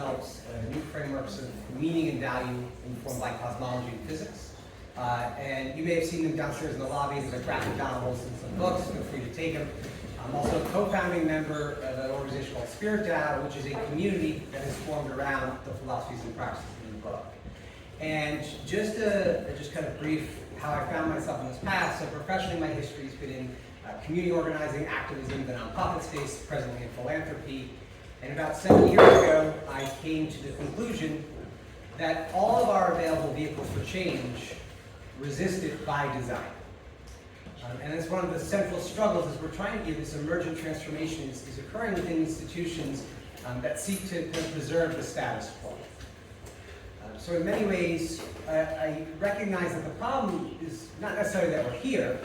develops new frameworks of meaning and value informed by cosmology and physics. And you may have seen them downstairs in the lobby. There's graphic novels and some books. Feel free to take them. I'm also a co-founding member of an organization called SpiritDAO, which is a community that is formed around the philosophies and practices in the book. And just kind of brief how I found myself in this path. So professionally, my history has been in community organizing, activism, the nonprofit space, presently in philanthropy. And about 7 years ago, I came to the conclusion that all of our available vehicles for change resisted by design. And it's one of the central struggles as we're trying to do this emergent transformation is occurring within institutions that seek to preserve the status quo. So in many ways, I recognize that the problem is not necessarily that we're here,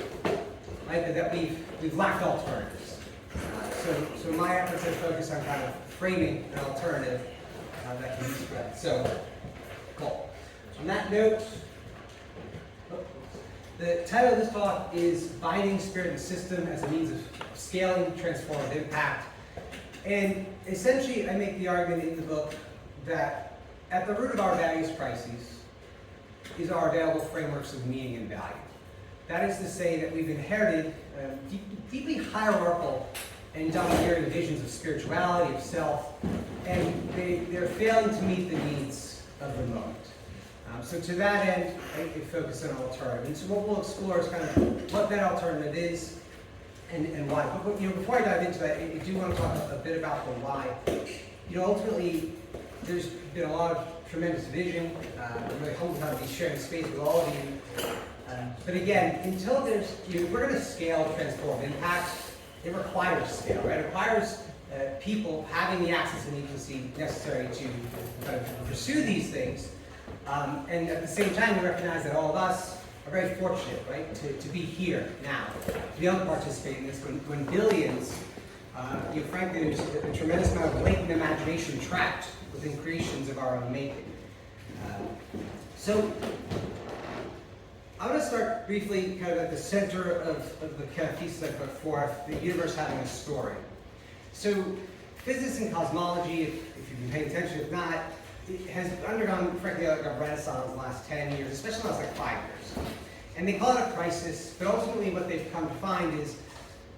right, but that we've lacked alternatives. So my efforts have focused on kind of framing an alternative that can be spread. So, cool. On that note, the title of this talk is Binding Spirit and System as a Means of Scaling Transformative Impact. And essentially, I make the argument in the book that at the root of our values crises is our available frameworks of meaning and value. That is to say that we've inherited deeply hierarchical and domineering visions of spirituality, of self, and they're failing to meet the needs of the moment. So to that end, I focus on an alternative. And so what we'll explore is kind of what that alternative is and why. But before I dive into that, I do want to talk a bit about the why. Ultimately, there's been a lot of tremendous vision. I'm really humbled to be sharing space with all of you. But again, until there's, if we're going to scale transformative impact, it requires scale, right? It requires people having the access and agency necessary to kind of pursue these things. And at the same time, we recognize that all of us are very fortunate, right, to be here now, to be able to participate in this when billions, frankly, there's a tremendous amount of latent imagination trapped within creations of our own making. So I'm going to start briefly kind of at the center of the kind of thesis I put forth, the universe having a story. So physics and cosmology, if you've been paying attention, if not, it has undergone, frankly, like a renaissance in the last 10 years, especially in the last 5 years. And they call it a crisis, but ultimately what they've come to find is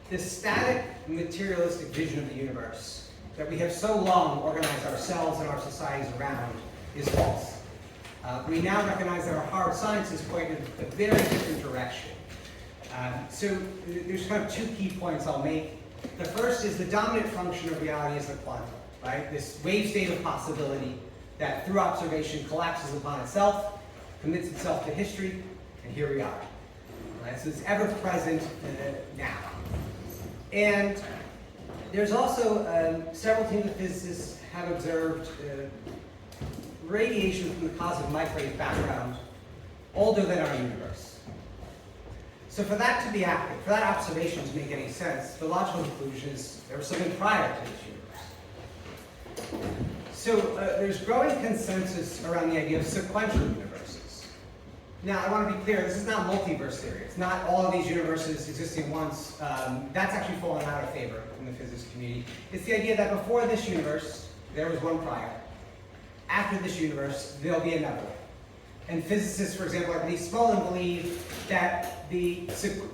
this static, materialistic vision of the universe that we have so long organized ourselves and our societies around is false. We now recognize that our hard sciences point in a very different direction. So there's kind of two key points I'll make. The first is the dominant function of reality is the quantum, right? This wave state of possibility that through observation collapses upon itself, commits itself to history, and here we are. Right? So it's ever present now. And there's also several teams of physicists have observed radiation from the cosmic microwave background older than our universe. So for that to be accurate, for that observation to make any sense, the logical conclusion is there was something prior to this universe. So there's growing consensus around the idea of sequential universes. Now, I want to be clear, this is not multiverse theory. It's not all of these universes existing once. That's actually fallen out of favor in the physics community. It's the idea that before this universe, there was one prior. After this universe, there'll be another. And physicists, for example, like Lee Smolin, believe that the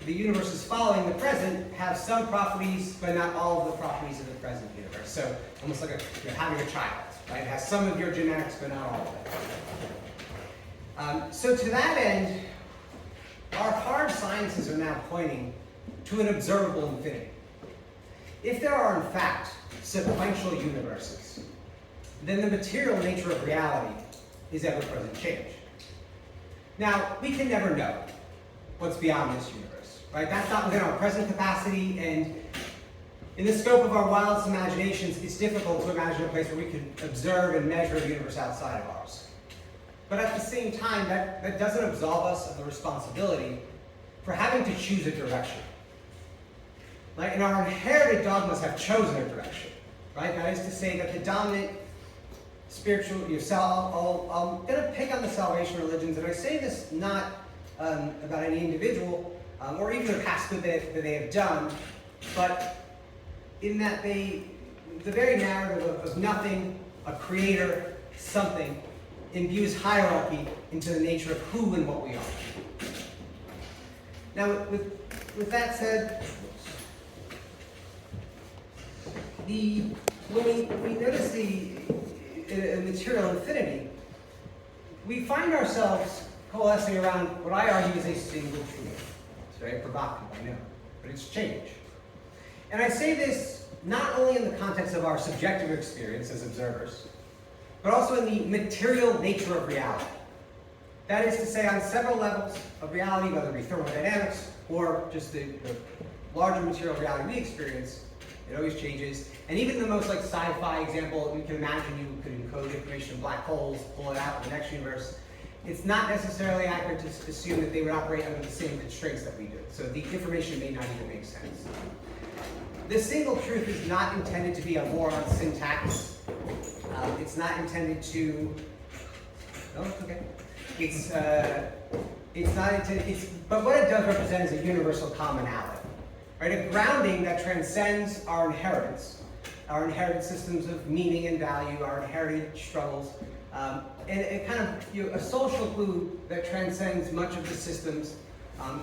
universes following the present have some properties, but not all of the properties of the present universe. So almost like you're having a child, right? It has some of your genetics, but not all of it. So to that end, our hard sciences are now pointing to an observable infinity. If there are, in fact, sequential universes, then the material nature of reality is ever-present change. Now, we can never know what's beyond this universe, right? That's not within our present capacity, and in the scope of our wildest imaginations, it's difficult to imagine a place where we could observe and measure a universe outside of ours. But at the same time, that doesn't absolve us of the responsibility for having to choose a direction. Right? And our inherited dogmas have chosen a direction, right? That is to say that the dominant spiritual, I'm going to pick on the salvation religions, and I say this not about any individual or even the past good that they have done, but in that the very narrative of nothing a creator, something, imbues hierarchy into the nature of who and what we are. Now, with that said, when we notice the material infinity, we find ourselves coalescing around what I argue is a single truth. It's very provocative, I know, but it's change. And I say this not only in the context of our subjective experience as observers, but also in the material nature of reality. That is to say, on several levels of reality, whether it be thermodynamics or just the larger material reality we experience, it always changes. And even the most sci-fi example, we can imagine you could encode information in black holes, pull it out in the next universe. It's not necessarily accurate to assume that they would operate under the same constraints that we do. So the information may not even make sense. The single truth is not intended to be a war on syntax. It's not intended to, no, it's okay. It's not intended, but what it does represent is a universal commonality, right? A grounding that transcends our inherited systems of meaning and value, our inherited struggles, and it kind of, a social glue that transcends much of the systems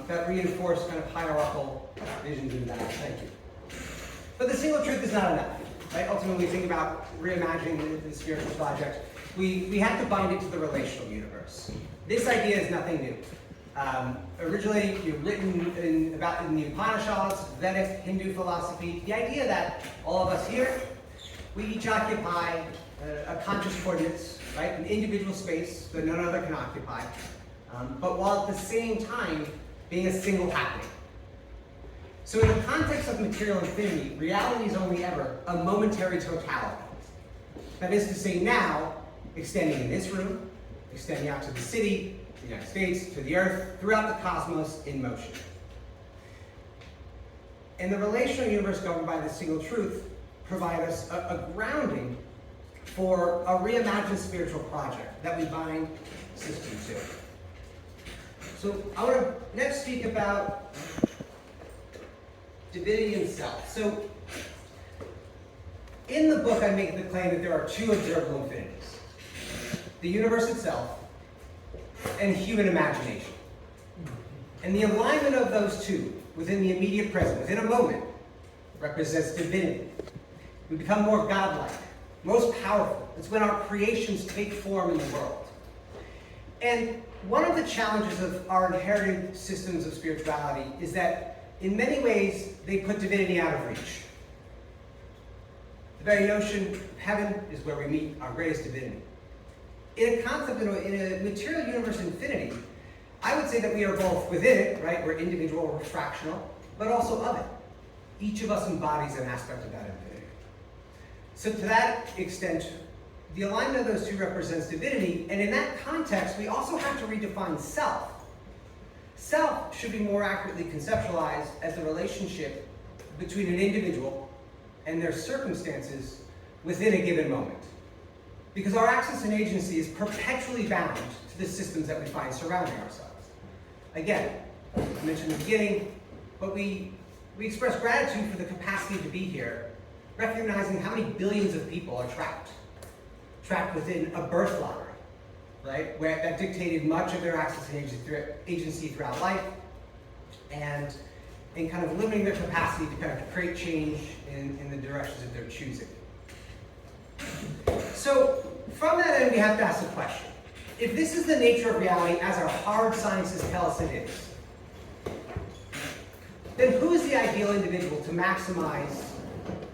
that reinforce kind of hierarchical visions and values. Thank you. But the single truth is not enough, right? Ultimately, when we think about reimagining the spiritual project, we have to bind it to the relational universe. This idea is nothing new. Originally, written in the Upanishads, Vedic, Hindu philosophy, the idea that all of us here, we each occupy a conscious coordinates, right? An individual space that none other can occupy, but while at the same time being a single happening. So in the context of material infinity, reality is only ever a momentary totality. That is to say, now, extending in this room, extending out to the city, the United States, to the earth, throughout the cosmos in motion. And the relational universe governed by the single truth provide us a grounding for a reimagined spiritual project that we bind system to. So I want to next speak about divinity and self. So in the book, I make the claim that there are two observable infinities: the universe itself and human imagination. And the alignment of those two within the immediate present, within a moment, represents divinity. We become more godlike, most powerful. It's when our creations take form in the world. And one of the challenges of our inherited systems of spirituality is that in many ways, they put divinity out of reach. The very notion of heaven is where we meet our greatest divinity. In a concept, in a material universe infinity, I would say that we are both within it, right? We're individual, we're fractional, but also of it. Each of us embodies an aspect of that infinity. So to that extent, the alignment of those two represents divinity, and in that context, we also have to redefine self. Self should be more accurately conceptualized as the relationship between an individual and their circumstances within a given moment. Because our access and agency is perpetually bound to the systems that we find surrounding ourselves. Again, I mentioned in the beginning, but we express gratitude for the capacity to be here, recognizing how many billions of people are trapped within a birth lottery. Right, where that dictated much of their access and agency throughout life, and kind of limiting their capacity to kind of create change in the directions that they're choosing. So from that end, we have to ask the question: if this is the nature of reality as our hard sciences tell us it is, then who is the ideal individual to maximize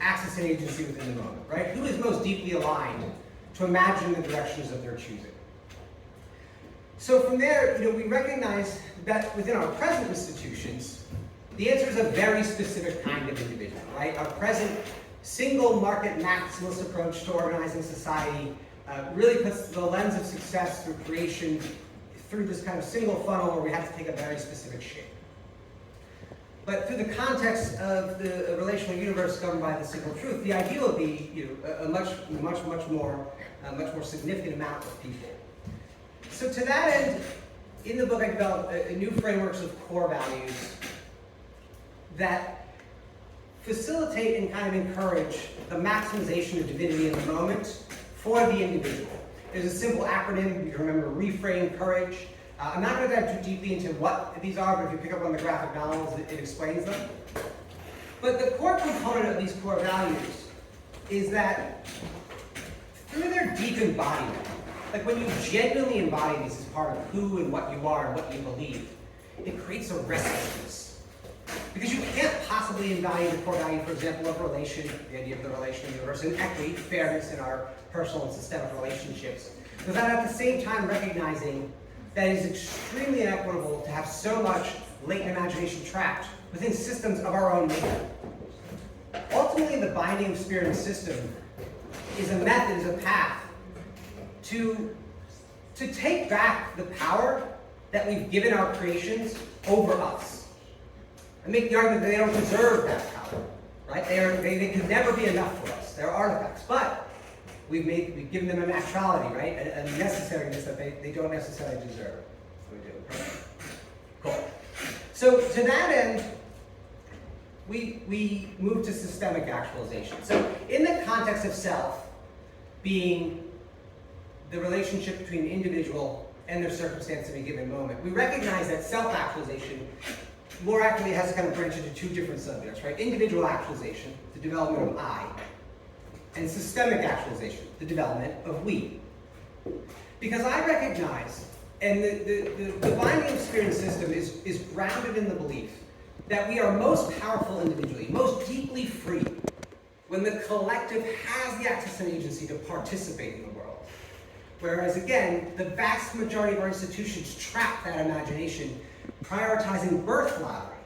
access and agency within the moment, right? Who is most deeply aligned to imagine the directions that they're choosing? So from there, we recognize that within our present institutions, the answer is a very specific kind of individual, right? Our present single market maximalist approach to organizing society really puts the lens of success through creation through this kind of single funnel where we have to take a very specific shape. But through the context of the relational universe governed by the single truth, the ideal would be a much more significant amount of people. So to that end, in the book I developed new frameworks of core values that facilitate and kind of encourage the maximization of divinity in the moment for the individual. There's a simple acronym, you can remember: reframe, courage. I'm not going to dive too deeply into what these are, but if you pick up on the graphic novels, it explains them. But the core component of these core values is that through their deep embodiment, like when you genuinely embody these as part of who and what you are and what you believe, it creates a restlessness. Because you can't possibly embody the core value, for example, of relation, the idea of the relational universe, and equity, fairness in our personal and systemic relationships, without at the same time recognizing that it is extremely inequitable to have so much latent imagination trapped within systems of our own making. Ultimately, the binding of spirit and system is a method, is a path to take back the power that we've given our creations over us. I make the argument that they don't deserve that power, right? They could never be enough for us. They're artifacts, but we've given them a naturality, right? A necessariness that they don't necessarily deserve. We do. Cool. So to that end, we move to systemic actualization. So in the context of self being the relationship between the individual and their circumstance at a given moment, we recognize that self-actualization more accurately has to kind of branch into two different subjects, right? Individual actualization, the development of I, and systemic actualization, the development of we. Because I recognize, and the binding of spirit and system is grounded in the belief that we are most powerful individually, most deeply free, when the collective has the access and agency to participate in the world. Whereas again, the vast majority of our institutions trap that imagination, prioritizing birth flattery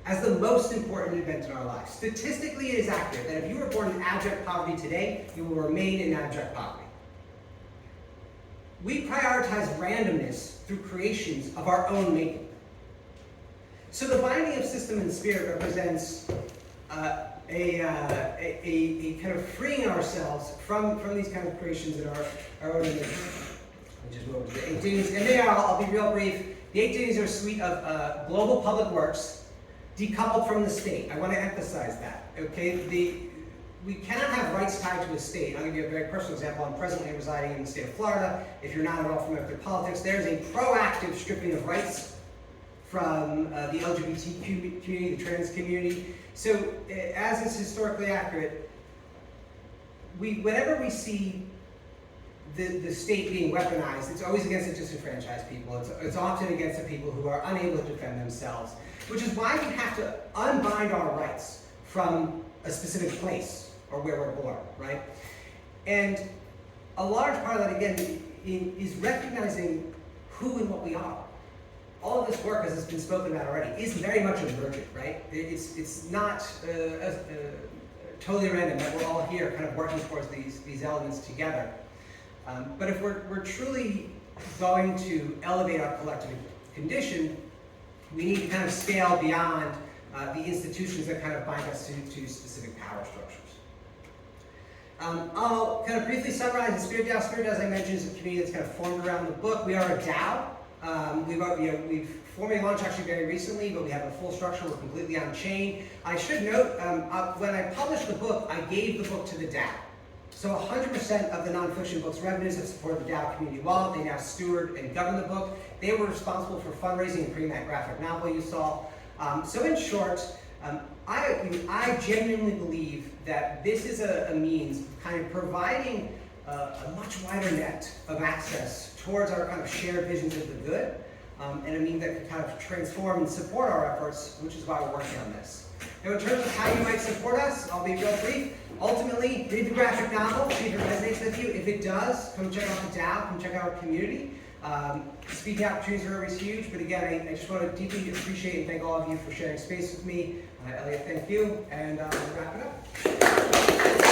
as the most important event in our lives. Statistically, it is accurate that if you were born in abject poverty today, you will remain in abject poverty. We prioritize randomness through creations of our own making. So the binding of system and spirit represents a kind of freeing ourselves from these kind of creations in our own making. Let me just move over to the 8 duties. And there, I'll be real brief. The 8 duties are a suite of global public works decoupled from the state. I want to emphasize that. Okay, we cannot have rights tied to a state. I'll give you a very personal example. I'm presently residing in the state of Florida. If you're not at all familiar with politics, there's a proactive stripping of rights from the LGBT community, the trans community. So, as is historically accurate, whenever we see the state being weaponized, it's always against the disenfranchised people. It's often against the people who are unable to defend themselves, which is why we have to unbind our rights from a specific place or where we're born, right? And a large part of that, again, is recognizing who and what we are. All of this work, as has been spoken about already, is very much emergent, right? It's not totally random that we're all here kind of working towards these elements together. But if we're truly going to elevate our collective condition, we need to kind of scale beyond the institutions that kind of bind us to specific power structures. I'll kind of briefly summarize the SpiritDAO. SpiritDAO, as I mentioned, is a community that's kind of formed around the book. We are a DAO. We've formally launched actually very recently, but we have a full structure. We're completely on chain. I should note, when I published the book, I gave the book to the DAO. So 100% of the nonfiction book's revenues have supported the DAO community wallet. They now steward and govern the book. They were responsible for fundraising and creating that graphic novel you saw. So in short, I genuinely believe that this is a means of kind of providing a much wider net of access towards our kind of shared visions of the good, and a means that can kind of transform and support our efforts, which is why we're working on this. Now, in terms of how you might support us, I'll be real brief. Ultimately, read the graphic novel, see if it resonates with you. If it does, come check out the DAO, come check out our community. Speaking opportunities are always huge, but again, I just want to deeply appreciate and thank all of you for sharing space with me. Elliot, thank you, and we'll wrap it up.